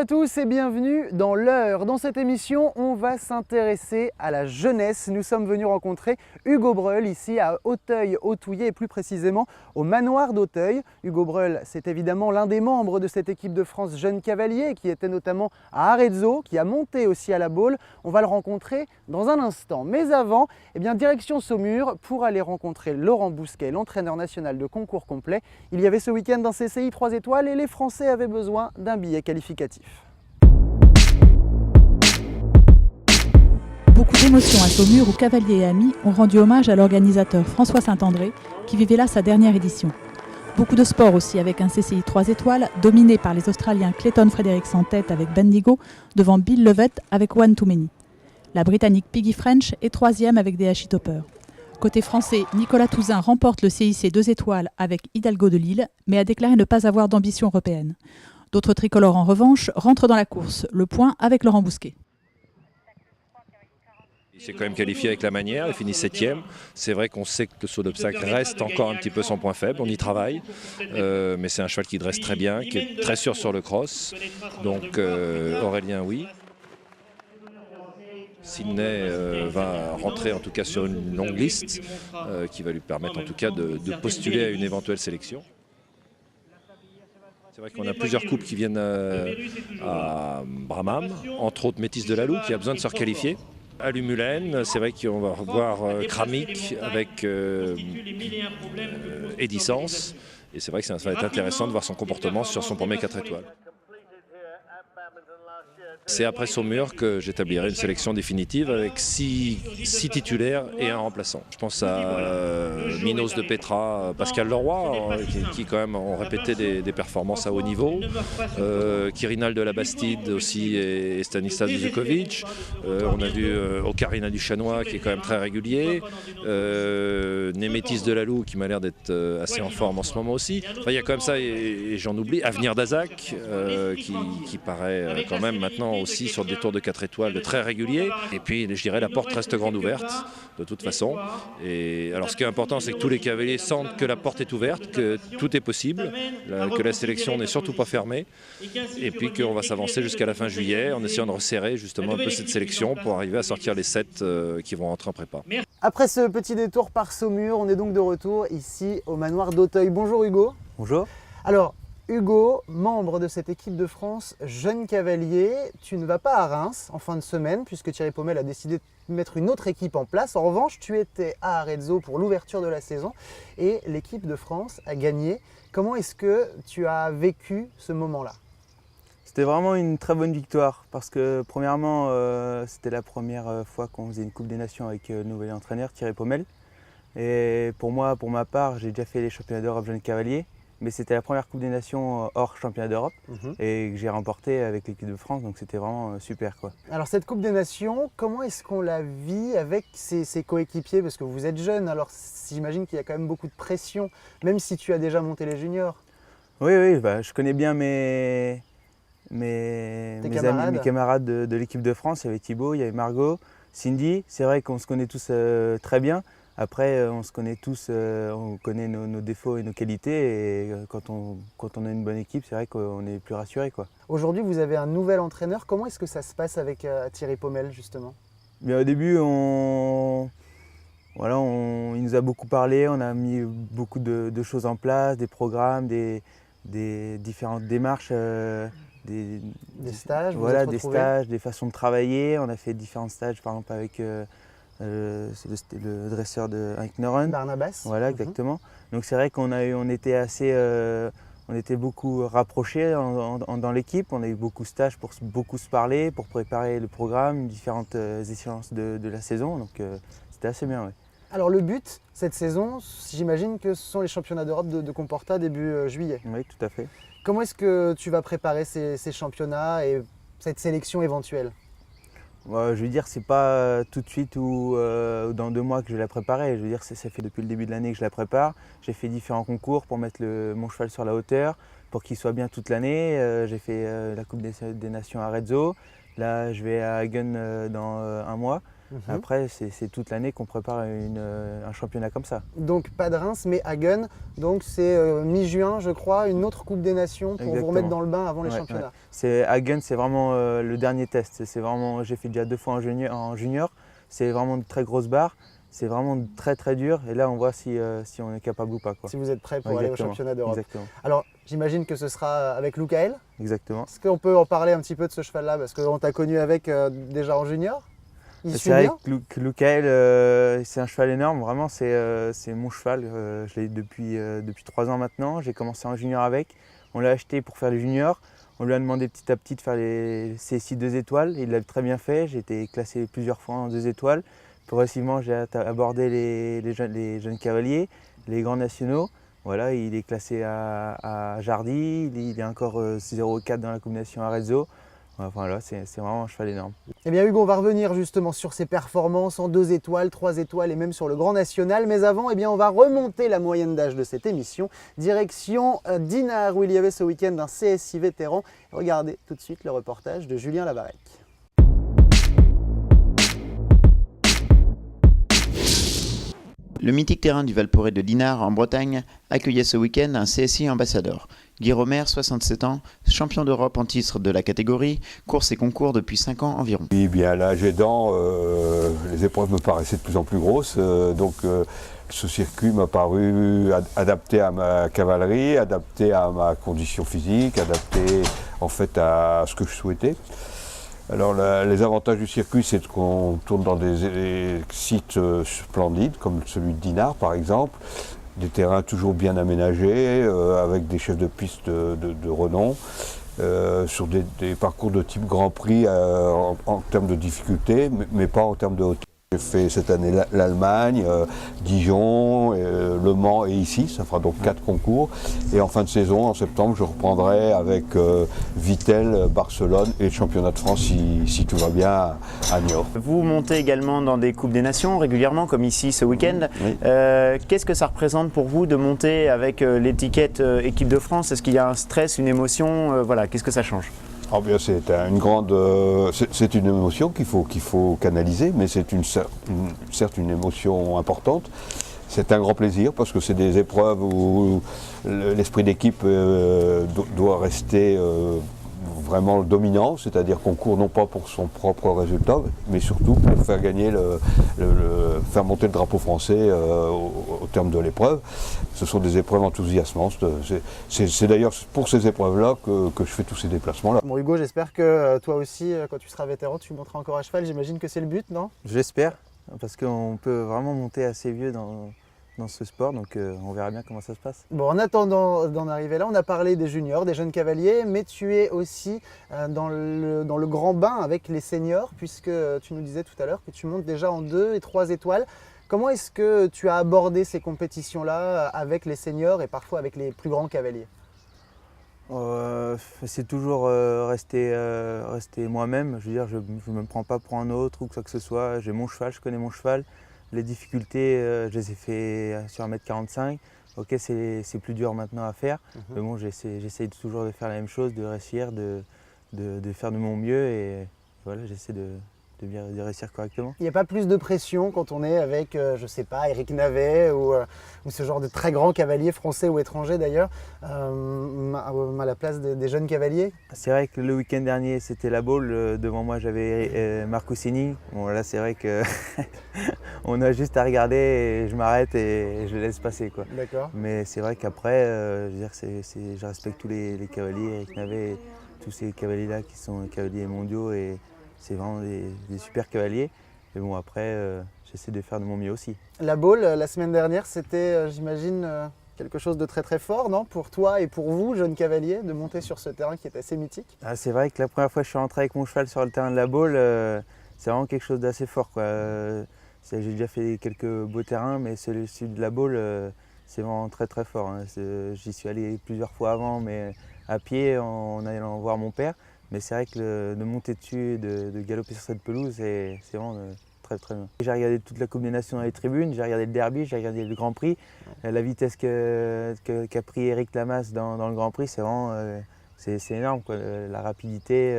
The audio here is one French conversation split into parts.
à tous et bienvenue dans l'heure. Dans cette émission, on va s'intéresser à la jeunesse. Nous sommes venus rencontrer Hugo Breul ici à Auteuil-Autouillet et plus précisément au manoir d'Auteuil. Hugo Breul, c'est évidemment l'un des membres de cette équipe de France Jeunes Cavaliers qui était notamment à Arezzo, qui a monté aussi à la Baule. On va le rencontrer dans un instant. Mais avant, direction Saumur pour aller rencontrer Laurent Bousquet, l'entraîneur national de concours complet. Il y avait ce week-end un CCI 3 étoiles et les Français avaient besoin d'un billet qualificatif. Beaucoup d'émotions à Saumur où Cavaliers et amis ont rendu hommage à l'organisateur François Saint-André qui vivait là sa dernière édition. Beaucoup de sport aussi avec un CCI 3 étoiles dominé par les Australiens Clayton Fredericks en tête avec Bendigo devant Bill Levitt avec One Too Many. La Britannique Piggy French est troisième avec DHI Topper. Côté français, Nicolas Touzin remporte le CIC 2 étoiles avec Hidalgo de Lille, mais a déclaré ne pas avoir d'ambition européenne. D'autres tricolores en revanche rentrent dans la course, le point avec Laurent Bousquet. Il s'est quand même qualifié avec la manière, il finit 7e. C'est vrai qu'on sait que le saut d'obstacle reste encore un petit peu son point faible, on y travaille. Mais c'est un cheval qui dresse très bien, qui est très sûr sur le cross. Donc Aurélien, oui. Sydney va rentrer en tout cas sur une longue liste qui va lui permettre en tout cas de postuler à une éventuelle sélection. C'est vrai qu'on a plusieurs couples qui viennent à Bramham, entre autres Métis de Lalou qui a besoin de se requalifier. À Lumulène, c'est vrai qu'on va revoir Kramik avec Edissence. Et c'est vrai que ça va être intéressant de voir son comportement sur son premier 4 étoiles. C'est après Saumur que j'établirai une sélection définitive avec 6 titulaires et un remplaçant. Je pense à Minos de Petra, Pascal Leroy, qui quand même ont répété des performances à haut niveau. Quirinal de la Bastide aussi et Stanislas Zukovic. On a vu Ocarina du Chanois qui est quand même très régulier. Némétis de Lalou qui m'a l'air d'être assez en forme en ce moment aussi. Enfin, il y a quand même ça et j'en oublie. Avenir d'Azac qui paraît quand même maintenant aussi sur des tours de 4 étoiles très réguliers. Et puis je dirais la porte reste grande ouverte de toute façon. Et alors ce qui est important, c'est que tous les cavaliers sentent que la porte est ouverte, que tout est possible, que la sélection n'est surtout pas fermée. Et puis qu'on va s'avancer jusqu'à la fin juillet en essayant de resserrer justement un peu cette sélection pour arriver à sortir les 7 qui vont rentrer en prépa. Après ce petit détour par Saumur, on est donc de retour ici au manoir d'Auteuil. Bonjour Hugo. Bonjour. Alors Hugo, membre de cette équipe de France Jeunes Cavaliers, tu ne vas pas à Reims en fin de semaine puisque Thierry Pommel a décidé de mettre une autre équipe en place. En revanche, tu étais à Arezzo pour l'ouverture de la saison et l'équipe de France a gagné. Comment est-ce que tu as vécu ce moment-là ? C'était vraiment une très bonne victoire parce que premièrement, c'était la première fois qu'on faisait une Coupe des Nations avec le nouvel entraîneur Thierry Pommel. Et pour moi, pour ma part, j'ai déjà fait les championnats d'Europe Jeunes Cavaliers. Mais c'était la première Coupe des Nations hors championnat d'Europe et que j'ai remporté avec l'équipe de France, donc c'était vraiment super, quoi. Alors cette Coupe des Nations, comment est-ce qu'on la vit avec ses coéquipiers? Parce que vous êtes jeune, alors j'imagine qu'il y a quand même beaucoup de pression, même si tu as déjà monté les juniors. Oui, je connais bien mes camarades de l'équipe de France. Il y avait Thibaut, il y avait Margot, Cindy. C'est vrai qu'on se connaît tous très bien. Après, on se connaît tous, on connaît nos défauts et nos qualités. Et quand on a une bonne équipe, c'est vrai qu'on est plus rassuré, quoi. Aujourd'hui, vous avez un nouvel entraîneur. Comment est-ce que ça se passe avec Thierry Pommel, justement? Bien, au début, il nous a beaucoup parlé. On a mis beaucoup de choses en place, des programmes, des différentes démarches. Des stages, voilà, des stages, des façons de travailler. On a fait différents stages, par exemple avec c'est le dresseur de Hank Noren. Barnabas. Voilà, exactement. Donc c'est vrai on était beaucoup rapprochés dans l'équipe. On a eu beaucoup de stages pour beaucoup se parler, pour préparer le programme, différentes échéances de la saison. Donc c'était assez bien, oui. Alors le but, cette saison, j'imagine que ce sont les championnats d'Europe de Comporta début juillet. Oui, tout à fait. Comment est-ce que tu vas préparer ces championnats et cette sélection éventuelle? Je veux dire, c'est pas tout de suite ou dans 2 mois que je vais la préparer. Je veux dire, ça fait depuis le début de l'année que je la prépare. J'ai fait différents concours pour mettre mon cheval sur la hauteur, pour qu'il soit bien toute l'année. J'ai fait la Coupe des Nations à Arezzo. Là, je vais à Hagen dans 1 mois. Après, c'est toute l'année qu'on prépare un championnat comme ça. Donc pas de Reims, mais Hagen. Donc c'est mi-juin, je crois, une autre Coupe des Nations pour vous remettre dans le bain avant les championnats. Hagen, c'est vraiment le dernier test. J'ai fait déjà 2 fois en junior. C'est vraiment de très grosses barres. C'est vraiment très très dur. Et là, on voit si on est capable ou pas, quoi. Si vous êtes prêt pour aller au championnat d'Europe. Exactement. Alors, j'imagine que ce sera avec Lucael. Exactement. Est-ce qu'on peut en parler un petit peu de ce cheval-là? Parce qu'on t'a connu avec déjà en junior. C'est vrai que Lucael, c'est un cheval énorme. Vraiment, c'est mon cheval. Je l'ai depuis 3 ans maintenant. J'ai commencé en junior avec. On l'a acheté pour faire les juniors. On lui a demandé petit à petit de faire les CSI 2 étoiles. Il l'a très bien fait. J'ai été classé plusieurs fois en 2 étoiles. Progressivement, j'ai abordé les jeunes cavaliers, les grands nationaux. Voilà, il est classé à Jardy, il est encore 0,4 dans la combinaison à Arezzo. Voilà, c'est vraiment un cheval énorme. Eh bien Hugo, on va revenir justement sur ses performances en 2 étoiles, 3 étoiles et même sur le Grand National. Mais avant, eh bien, on va remonter la moyenne d'âge de cette émission. Direction Dinard, où il y avait ce week-end un CSI vétéran. Regardez tout de suite le reportage de Julien Labarec. Le mythique terrain du Valporé de Dinard en Bretagne accueillait ce week-end un CSI ambassadeur. Guy Romer, 67 ans, champion d'Europe en titre de la catégorie, course et concours depuis 5 ans environ. Oui, bien l'âge aidant, les épreuves me paraissaient de plus en plus grosses, donc ce circuit m'a paru adapté à ma cavalerie, adapté à ma condition physique, adapté en fait à ce que je souhaitais. Alors les avantages du circuit, c'est qu'on tourne dans des sites splendides, comme celui de Dinard par exemple, des terrains toujours bien aménagés, avec des chefs de piste de renom, sur des parcours de type Grand Prix en termes de difficulté, mais pas en termes de hauteur. J'ai fait cette année l'Allemagne, Dijon, Le Mans et ici, ça fera donc 4 concours. Et en fin de saison, en septembre, je reprendrai avec Vittel, Barcelone et le championnat de France si tout va bien à Niort. Vous montez également dans des Coupes des Nations régulièrement, comme ici ce week-end. Oui. Qu'est-ce que ça représente pour vous de monter avec l'étiquette équipe de France? Est-ce qu'il y a un stress, une émotion? Voilà, qu'est-ce que ça change? Oh bien, c'est une émotion qu'il faut canaliser, mais c'est certes une émotion importante. C'est un grand plaisir parce que c'est des épreuves où l'esprit d'équipe doit rester vraiment dominant, c'est-à-dire qu'on court non pas pour son propre résultat, mais surtout pour faire gagner faire monter le drapeau français au terme de l'épreuve. Ce sont des épreuves enthousiasmantes. C'est d'ailleurs pour ces épreuves-là que je fais tous ces déplacements-là. Bon Hugo, j'espère que toi aussi, quand tu seras vétéran, tu monteras encore à cheval. J'imagine que c'est le but, non? J'espère, parce qu'on peut vraiment monter assez vieux dans ce sport, donc on verra bien comment ça se passe. Bon, en attendant d'en arriver là, on a parlé des juniors, des jeunes cavaliers, mais tu es aussi dans le grand bain avec les seniors, puisque tu nous disais tout à l'heure que tu montes déjà en 2 et 3 étoiles. Comment est-ce que tu as abordé ces compétitions-là avec les seniors et parfois avec les plus grands cavaliers? C'est toujours rester moi-même. Je veux dire, je ne me prends pas pour un autre ou quoi que ce soit. J'ai mon cheval, je connais mon cheval. Les difficultés, je les ai fait sur 1m45. Ok, c'est plus dur maintenant à faire. Mais bon, j'essaye toujours de faire la même chose, de réussir, de faire de mon mieux. Et voilà, j'essaie de réussir correctement. Il n'y a pas plus de pression quand on est avec, je sais pas, Eric Navet ou ce genre de très grands cavaliers français ou étrangers d'ailleurs, à la place des jeunes cavaliers? C'est vrai que le week-end dernier, c'était la Baule. Devant moi, j'avais Marco Sini. Bon, là, c'est vrai que on a juste à regarder et je m'arrête et je le laisse passer, quoi. D'accord. Mais c'est vrai qu'après, je veux dire, je respecte tous les cavaliers, Eric Navet, tous ces cavaliers-là qui sont cavaliers mondiaux et c'est vraiment des super cavaliers. Mais bon, après, j'essaie de faire de mon mieux aussi. La Baule, la semaine dernière, c'était, j'imagine, quelque chose de très très fort, non? Pour toi et pour vous, jeunes cavaliers, de monter sur ce terrain qui est assez mythique. Ah, c'est vrai que la première fois que je suis rentré avec mon cheval sur le terrain de la Baule, c'est vraiment quelque chose d'assez fort, quoi. J'ai déjà fait quelques beaux terrains, mais celui de la Baule, c'est vraiment très très fort, hein. J'y suis allé plusieurs fois avant, mais à pied, en allant voir mon père. Mais c'est vrai que de monter dessus, de galoper sur cette pelouse, c'est vraiment très très bien. J'ai regardé toute la Coupe des Nations dans les tribunes, j'ai regardé le derby, j'ai regardé le Grand Prix. La vitesse qu'a pris Eric Lamas dans le Grand Prix, c'est vraiment c'est énorme, quoi. La rapidité,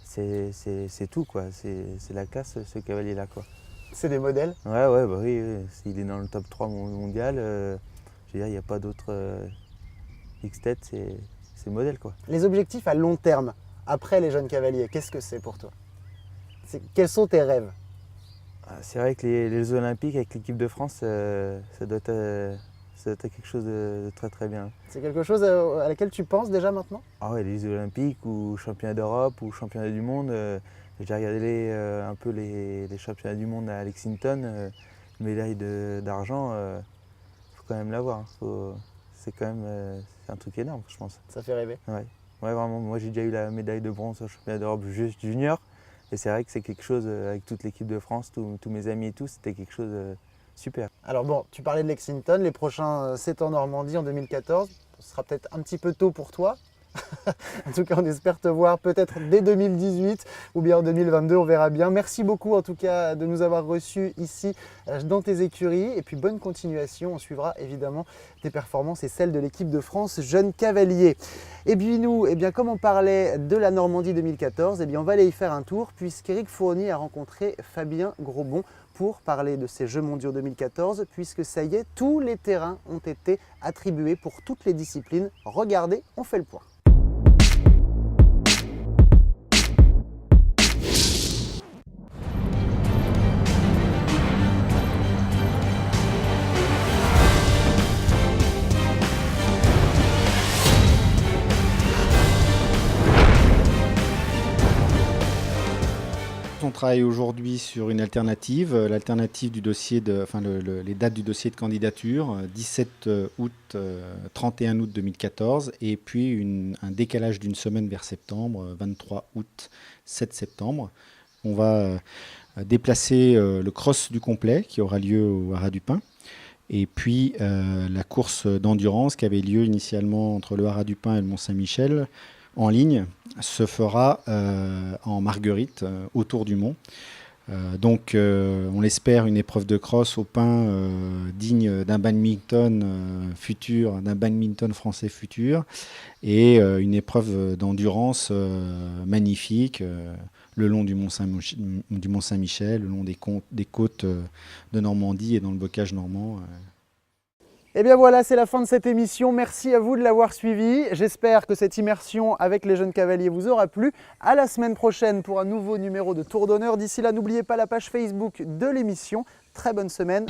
c'est tout, quoi. C'est la classe, ce cavalier-là, quoi. C'est des modèles? Ouais, ouais, bah oui, il est dans le top 3 mondial. Je veux dire, il n'y a pas d'autre X-Tête, c'est modèle, quoi. Les objectifs à long terme, après les jeunes cavaliers, qu'est-ce que c'est pour toi? Quels sont tes rêves? C'est vrai que les Jeux Olympiques avec l'équipe de France, ça doit être quelque chose de très très bien. C'est quelque chose à laquelle tu penses déjà maintenant? Ah ouais, les Jeux Olympiques ou championnat d'Europe ou championnat du monde. J'ai regardé un peu les championnats du monde à Lexington, médaille d'argent, faut quand même l'avoir. C'est quand même c'est un truc énorme, je pense. Ça fait rêver. Ouais, ouais, vraiment. Moi, j'ai déjà eu la médaille de bronze au championnat d'Europe juste junior. Et c'est vrai que c'est quelque chose, avec toute l'équipe de France, tous mes amis et tout, c'était quelque chose de super. Alors bon, tu parlais de Lexington, les prochains c'est en Normandie en 2014. Ce sera peut-être un petit peu tôt pour toi. En tout cas, on espère te voir peut-être dès 2018 ou bien en 2022, on verra bien. Merci beaucoup en tout cas de nous avoir reçus ici dans tes écuries et puis bonne continuation. On suivra évidemment tes performances et celles de l'équipe de France Jeunes Cavaliers. Et puis nous, comme on parlait de la Normandie 2014, on va aller y faire un tour puisqu'Éric Fournier a rencontré Fabien Grosbon pour parler de ces Jeux mondiaux 2014 puisque ça y est, tous les terrains ont été attribués pour toutes les disciplines. Regardez, on fait le point. On travaille aujourd'hui sur une alternative, l'alternative du dossier les dates du dossier de candidature, 17 août, 31 août 2014, et puis un décalage d'une semaine vers septembre, 23 août, 7 septembre. On va déplacer le cross du complet qui aura lieu au Haras du Pin, et puis la course d'endurance qui avait lieu initialement entre le Haras du Pin et le Mont-Saint-Michel, en ligne, se fera en Marguerite, autour du mont. Donc on l'espère, une épreuve de cross au Pin digne d'un badminton futur, d'un badminton français futur, et une épreuve d'endurance magnifique le long du Mont-Saint-Michel, le long des côtes de Normandie et dans le bocage normand. Et bien voilà, c'est la fin de cette émission. Merci à vous de l'avoir suivi. J'espère que cette immersion avec les jeunes cavaliers vous aura plu. À la semaine prochaine pour un nouveau numéro de Tour d'honneur. D'ici là, n'oubliez pas la page Facebook de l'émission. Très bonne semaine.